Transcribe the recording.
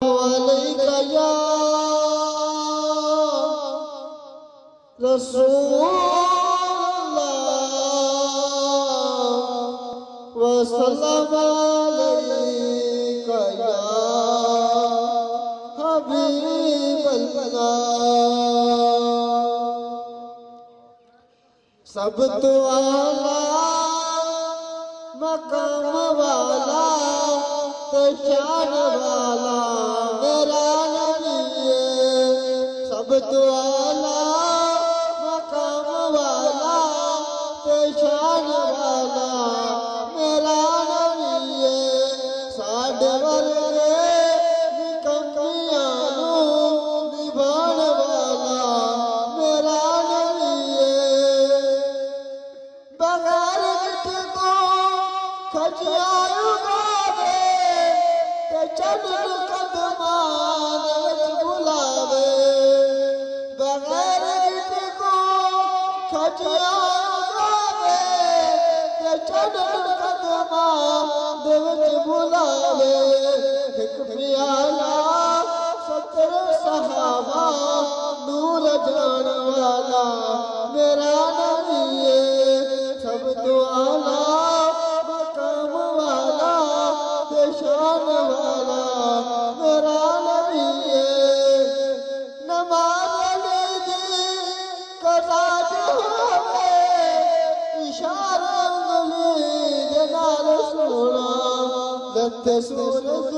علیکہ یا رسول اللہ وسلم علیکہ یا حبیب اللہ سب تو اعلیٰ مقام والا تو شان والا میرا نبی ہے سب تو اعلیٰ مقام والا تو شان والا میرا نبی ہے ساڈے ورگے کمیاں نوں نبھاؤਣ والا میرا نبی ہے بغیر کھجیاں اگاوے تے چنن قدمان وچ بلاوے بغیر کسی کو کھجیاں اگاوے تے چنن قدمان وچ بلاوے ایک پیالہ 70 صحابہ نور جان والا میرا نبی ہے سب تو اعلیٰ شان والا میرا نبی ہے نماز علی دی قضا جو ہوئے اشارہ انگلی دے نال سونا لت سورج